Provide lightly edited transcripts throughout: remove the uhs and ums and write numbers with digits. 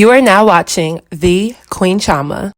You are now watching the Queen Chioma.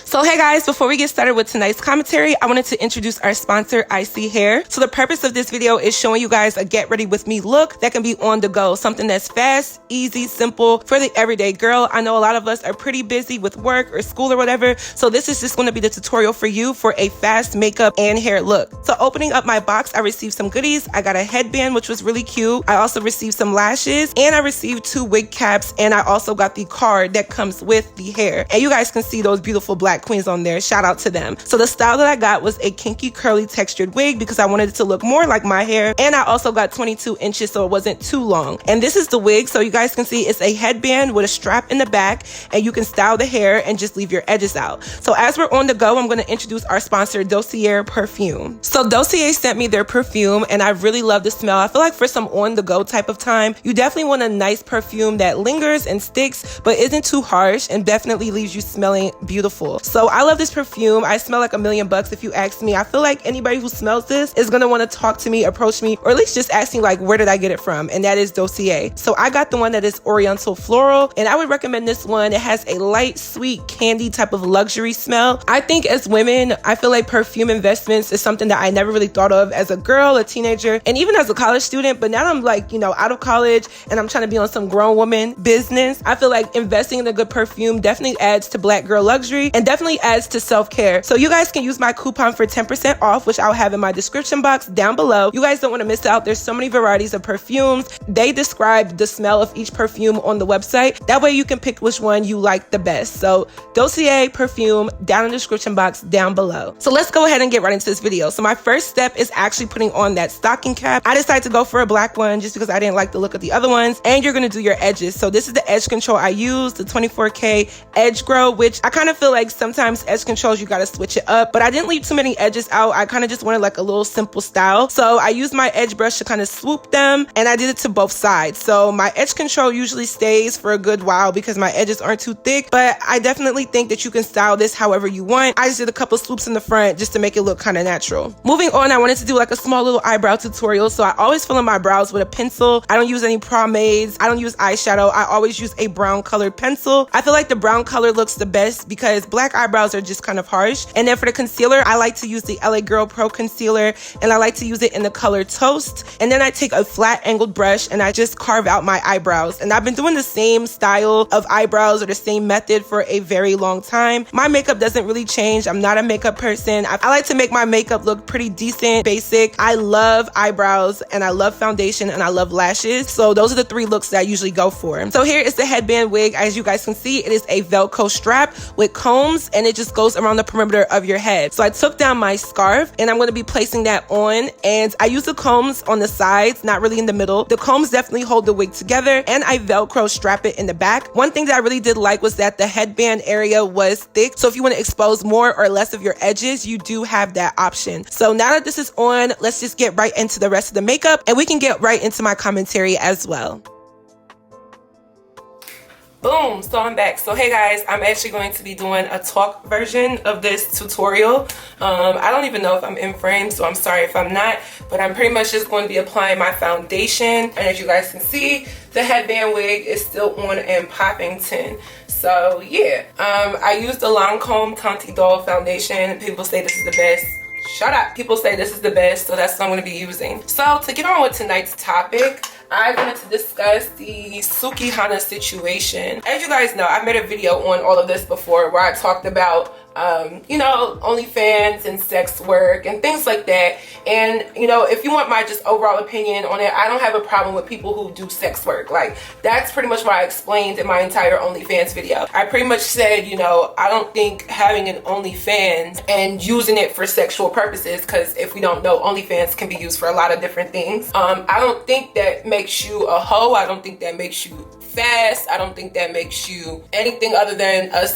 So hey guys, before we get started with tonight's commentary, I wanted to introduce our sponsor, Iseehair. So the purpose of this video is showing you guys a get ready with me look that can be on the go. Something that's fast, easy, simple for the everyday girl. I know a lot of us are pretty busy with work or school or whatever. So this is just going to be the tutorial for you for a fast makeup and hair look. So opening up my box, I received some goodies. I got a headband, which was really cute. I also received some lashes and I received 2 wig caps. And I also got the card that comes with the hair. And you guys can see those beautiful black queens on there. Shout out to them. So the style that I got was a kinky curly textured wig because I wanted it to look more like my hair, and I also got 22 inches so it wasn't too long. And this is the wig, so you guys can see it's a headband with a strap in the back, and you can style the hair and just leave your edges out. So as we're on the go, I'm going to introduce our sponsor, Dossier perfume. So Dossier sent me their perfume and I really love the smell. I feel like for some on the go type of time, you definitely want a nice perfume that lingers and sticks but isn't too harsh and definitely leaves you smelling beautiful. So I love this perfume. I smell like $1,000,000 if you ask me. I feel like anybody who smells this is going to want to talk to me, approach me, or at least just ask me like, where did I get it from? And that is Dossier. So I got the one that is Oriental Floral, and I would recommend this one. It has a light, sweet, candy type of luxury smell. I think as women, I feel like perfume investments is something that I never really thought of as a girl, a teenager, and even as a college student. But now I'm like, you know, out of college and I'm trying to be on some grown woman business. I feel like investing in a good perfume definitely adds to black girl luxury and definitely adds to self-care. So you guys can use my coupon for 10% off, which I'll have in my description box down below. You guys don't want to miss out. There's so many varieties of perfumes. They describe the smell of each perfume on the website. That way you can pick which one you like the best. So Dossier perfume down in the description box down below. So let's go ahead and get right into this video. So my first step is actually putting on that stocking cap. I decided to go for a black one just because I didn't like the look of the other ones. And you're going to do your edges. So this is the edge control I use, the 24K edge grow, which I kind of feel like sometimes edge controls you got to switch it up, but I didn't leave too many edges out. I kind of just wanted like a little simple style. So I used my edge brush to kind of swoop them, and I did it to both sides. So my edge control usually stays for a good while because my edges aren't too thick, but I definitely think that you can style this however you want. I just did a couple swoops in the front just to make it look kind of natural. Moving on, I wanted to do like a small little eyebrow tutorial. So I always fill in my brows with a pencil. I don't use any pomades. I don't use eyeshadow. I always use a brown colored pencil. I feel like the brown color looks the best because black eyebrows are just kind of harsh. And then for the concealer, I like to use the LA Girl Pro concealer, and I like to use it in the color Toast. And then I take a flat angled brush and I just carve out my eyebrows. And I've been doing the same style of eyebrows or the same method for a very long time. My makeup doesn't really change. I'm not a makeup person. I like to make my makeup look pretty decent, basic. I love eyebrows and I love foundation and I love lashes. So those are the 3 looks that I usually go for. So here is the headband wig. As you guys can see, it is a Velcro strap with combs, and it just goes around the perimeter of your head. So I took down my scarf and I'm going to be placing that on, and I use the combs on the sides, not really in the middle. The combs definitely hold the wig together, and I Velcro strap it in the back. One thing that I really did like was that the headband area was thick, so if you want to expose more or less of your edges, you do have that option. So now that this is on, let's just get right into the rest of the makeup, and we can get right into my commentary as well. Boom, so I'm back. So hey guys, I'm actually going to be doing a talk version of this tutorial. I don't even know if I'm in frame, so I'm sorry if I'm not, but I'm pretty much just going to be applying my foundation. And as you guys can see, the headband wig is still on and popping 10. So yeah, I used the Lancome Conti Doll foundation. People say this is the best. Shut up. People say this is the best, so that's what I'm going to be using. So to get on with tonight's topic, I wanted to discuss the Sukihana situation. As you guys know, I've made a video on all of this before where I talked about you know, OnlyFans and sex work and things like that. And you know, if you want my just overall opinion on it, I don't have a problem with people who do sex work. Like, that's pretty much what I explained in my entire OnlyFans video. I pretty much said, you know, I don't think having an OnlyFans and using it for sexual purposes, because if we don't know, OnlyFans can be used for a lot of different things. I don't think that makes you a hoe. I don't think that makes you fast. I don't think that makes you anything other than a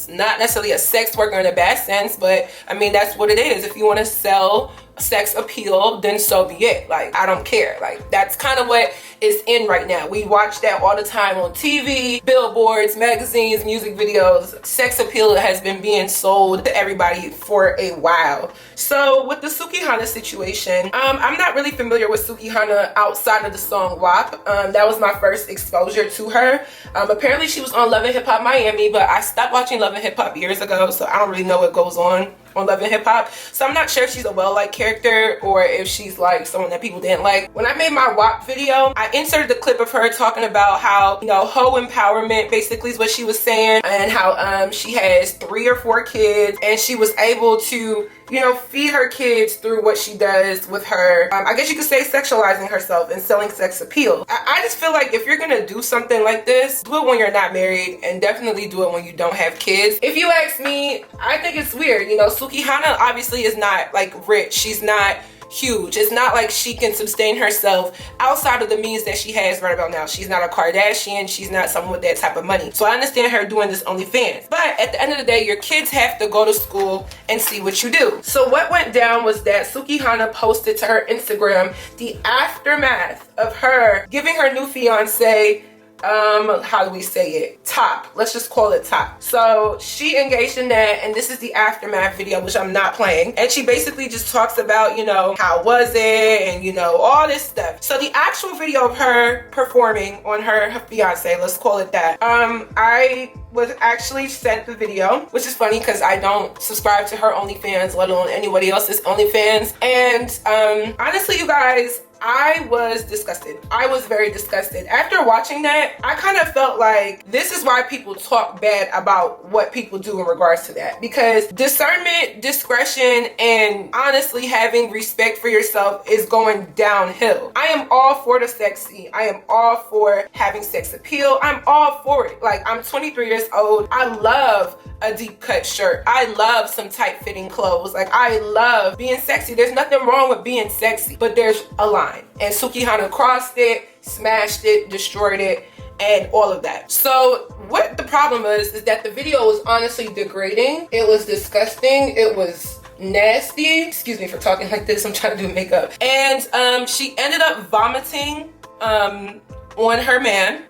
not necessarily a sex worker in a bad sense, but I mean, that's what it is. If you want to sell sex appeal, then so be it. Like, I don't care. Like, that's kind of what is in right now. We watch that all the time on TV, billboards, magazines, music videos. Sex appeal has been being sold to everybody for a while. So with the Sukihana situation, I'm not really familiar with Sukihana outside of the song WAP. That was my first exposure to her. Apparently she was on Love and Hip Hop Miami, but I stopped watching Love and Hip Hop years ago, so I don't really know what goes on Love and Hip Hop. So I'm not sure if she's a well-liked character or if she's like someone that people didn't like. When I made my WAP video, I inserted the clip of her talking about how, you know, hoe empowerment basically is what she was saying, and how she has 3 or 4 kids and she was able to, you know, feed her kids through what she does with her, I guess you could say, sexualizing herself and selling sex appeal. I just feel like if you're gonna do something like this, do it when you're not married, and definitely do it when you don't have kids. If you ask me, I think it's weird. You know, Sukihana obviously is not like rich. She's not huge. It's not like she can sustain herself outside of the means that she has right about now. She's not a Kardashian. She's not someone with that type of money. So I understand her doing this OnlyFans. But at the end of the day, your kids have to go to school and see what you do. So what went down was that Sukihana posted to her Instagram the aftermath of her giving her new fiance, how do we say it? Top. Let's just call it top. So she engaged in that, and this is the aftermath video, which I'm not playing. And she basically just talks about, you know, how was it, and you know, all this stuff. So the actual video of her performing on her fiance, let's call it that. I was actually sent the video, which is funny because I don't subscribe to her OnlyFans, let alone anybody else's OnlyFans. And honestly, you guys, I was disgusted. I was very disgusted. After watching that, I kind of felt like this is why people talk bad about what people do in regards to that. Because discernment, discretion, and honestly having respect for yourself is going downhill. I am all for the sexy. I am all for having sex appeal. I'm all for it. Like, I'm 23 years old. I love a deep cut shirt. I love some tight fitting clothes. Like, I love being sexy. There's nothing wrong with being sexy, but there's a line. And Sukihana crossed it, smashed it, destroyed it, and all of that. So what the problem is that the video was honestly degrading. It was disgusting. It was nasty. Excuse me for talking like this. I'm trying to do makeup. And she ended up vomiting on her man.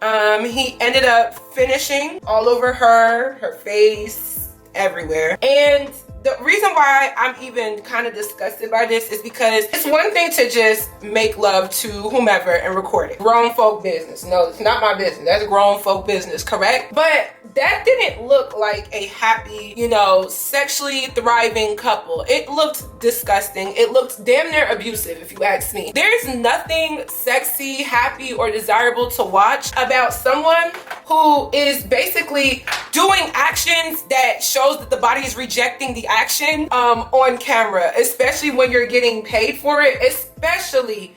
He ended up finishing all over her face, everywhere. And the reason why I'm even kind of disgusted by this is because it's one thing to just make love to whomever and record it. Grown folk business. No, it's not my business. That's grown folk business, correct? But that didn't look like a happy, you know, sexually thriving couple. It looked disgusting. It looked damn near abusive, if you ask me. There's nothing sexy, happy, or desirable to watch about someone who is basically doing actions that shows that the body is rejecting the action on camera, especially when you're getting paid for it, especially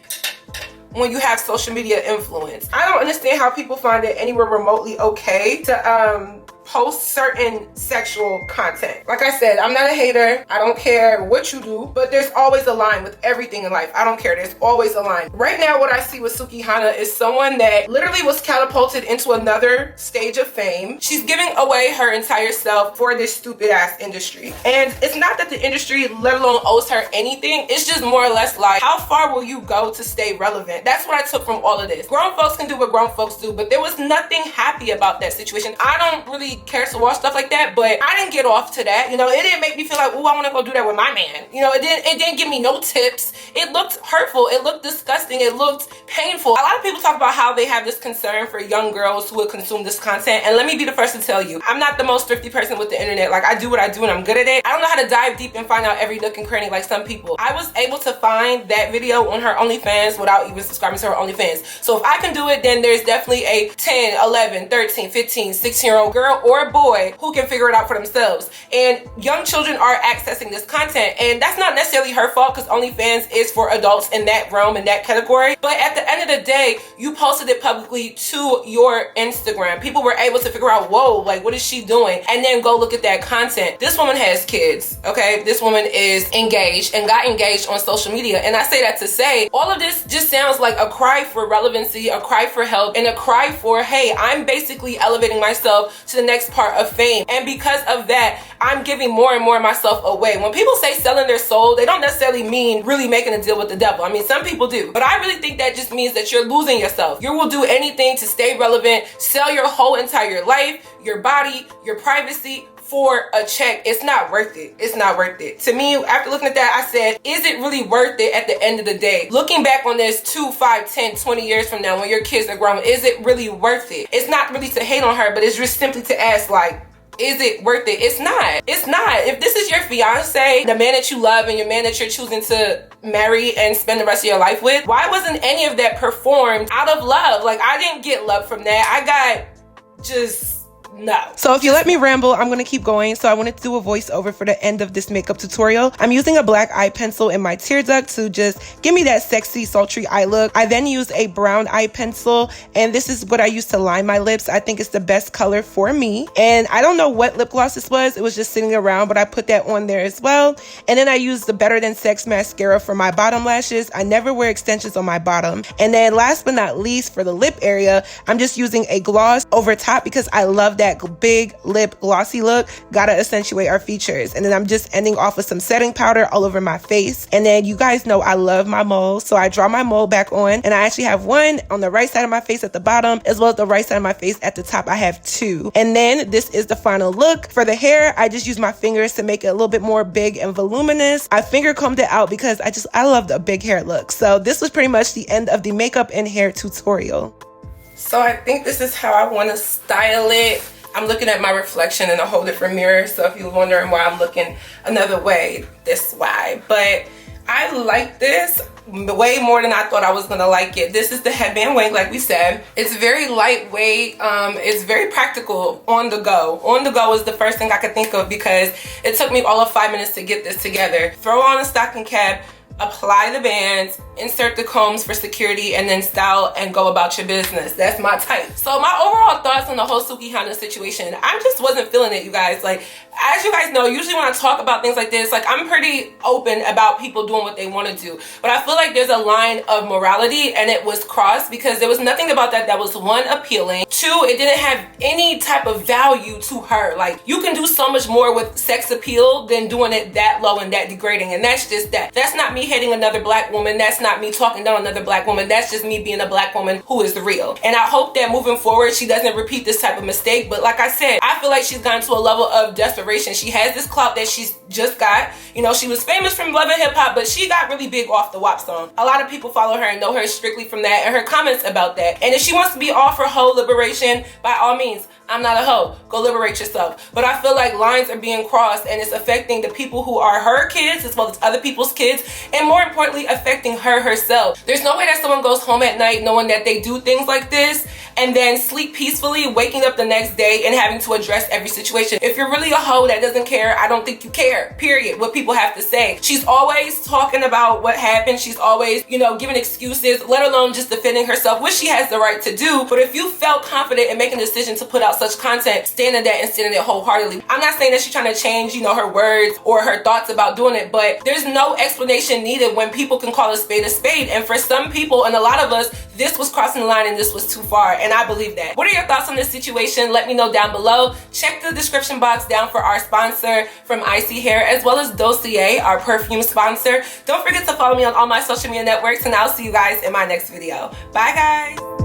when you have social media influence. I don't understand how people find it anywhere remotely okay to post certain sexual content. Like I said, I'm not a hater. I don't care what you do, but there's always a line with everything in life. I don't care. There's always a line. Right now, what I see with Sukihana is someone that literally was catapulted into another stage of fame. She's giving away her entire self for this stupid ass industry. And it's not that the industry, let alone, owes her anything. It's just more or less like, how far will you go to stay relevant? That's what I took from all of this. Grown folks can do what grown folks do, but there was nothing happy about that situation. I don't really care to watch stuff like that, but I didn't get off to that. You know, it didn't make me feel like, oh, I want to go do that with my man. You know, it didn't give me no tips. It looked hurtful. It looked disgusting. It looked painful. A lot of people talk about how they have this concern for young girls who would consume this content, and let me be the first to tell you, I'm not the most thrifty person with the internet. Like, I do what I do and I'm good at it. I don't know how to dive deep and find out every nook and cranny like some people. I was able to find that video on her OnlyFans without even subscribing to her OnlyFans. So if I can do it, then there's definitely a 10, 11, 13, 15, 16-year-old girl or boy who can figure it out for themselves. And young children are accessing this content, and that's not necessarily her fault because OnlyFans is for adults in that realm, in that category. But at the end of the day, you posted it publicly to your Instagram. People were able to figure out, whoa, like, what is she doing? And then go look at that content. This woman has kids, okay? This woman is engaged and got engaged on social media. And I say that to say, all of this just sounds like a cry for relevancy, a cry for help, and a cry for, hey, I'm basically elevating myself to the next next part of fame. And because of that, I'm giving more and more of myself away. When people say selling their soul, they don't necessarily mean really making a deal with the devil. I mean, some people do, but I really think that just means that you're losing yourself. You will do anything to stay relevant, sell your whole entire life, your body, your privacy, for a check. It's not worth it. It's not worth it. To me, after looking at that, I said, is it really worth it at the end of the day? Looking back on this 2, 5, 10, 20 years from now when your kids are grown, is it really worth it? It's not really to hate on her, but it's just simply to ask, like, is it worth it? It's not. It's not. If this is your fiance, the man that you love and your man that you're choosing to marry and spend the rest of your life with, why wasn't any of that performed out of love? Like, I didn't get love from that. I got just... no. So if you let me ramble, I'm gonna keep going. So I wanted to do a voiceover for the end of this makeup tutorial. I'm using a black eye pencil in my tear duct to just give me that sexy, sultry eye look. I then used a brown eye pencil, and this is what I use to line my lips. I think it's the best color for me. And I don't know what lip gloss this was. It was just sitting around, but I put that on there as well. And then I used the Better Than Sex mascara for my bottom lashes. I never wear extensions on my bottom. And then last but not least, for the lip area, I'm just using a gloss over top because I love that big lip glossy look. Gotta accentuate our features. And then I'm just ending off with some setting powder all over my face. And then you guys know I love my moles, so I draw my mole back on, and I actually have one on the right side of my face at the bottom as well as the right side of my face at the top. I have two. And then this is the final look. For the hair, I just use my fingers to make it a little bit more big and voluminous. I finger combed it out because I love the big hair look. So this was pretty much the end of the makeup and hair tutorial. So I think this is how I want to style it. I'm looking at my reflection in a whole different mirror, so if you're wondering why I'm looking another way, this why. But I like this way more than I thought I was gonna like it. This is the headband wig, like we said. It's very lightweight. It's very practical on the go. On the go is the first thing I could think of because it took me all of 5 minutes to get this together. Throw on a stocking cap, apply the bands, insert the combs for security, and then style and go about your business. That's my type. So my overall thoughts on the whole Sukihana situation, I just wasn't feeling it, you guys. Like, as you guys know, usually when I talk about things like this, like, I'm pretty open about people doing what they want to do. But I feel like there's a line of morality, and it was crossed because there was nothing about that was, one, appealing. Two, it didn't have any type of value to her. Like, you can do so much more with sex appeal than doing it that low and that degrading. And that's just that. That's not me hating another black woman. That's not me talking down another black woman. That's just me being a black woman who is real. And I hope that moving forward, she doesn't repeat this type of mistake. But like I said, I feel like she's gotten to a level of desperation. She has this clout that she's just got. You know, she was famous from Love and Hip Hop, but she got really big off the WAP song. A lot of people follow her and know her strictly from that and her comments about that. And if she wants to be all for hoe liberation, by all means, I'm not a hoe. Go liberate yourself. But I feel like lines are being crossed, and it's affecting the people who are her kids as well as other people's kids, and more importantly, affecting her herself. There's no way that someone goes home at night knowing that they do things like this and then sleep peacefully, waking up the next day and having to address every situation. If you're really a hoe that doesn't care, I don't think you care, period, what people have to say. She's always talking about what happened. She's always, you know, giving excuses, let alone just defending herself, which she has the right to do. But if you felt confident in making a decision to put out such content, stand in that and stand in it wholeheartedly. I'm not saying that she's trying to change, you know, her words or her thoughts about doing it, but there's no explanation needed when people can call a spade a spade. And for some people, and a lot of us, this was crossing the line and this was too far, and I believe that. What are your thoughts on this situation? Let me know down below. Check the description box down for our sponsor from Iseehair, as well as Dossier, our perfume sponsor. Don't forget to follow me on all my social media networks, and I'll see you guys in my next video. Bye, guys.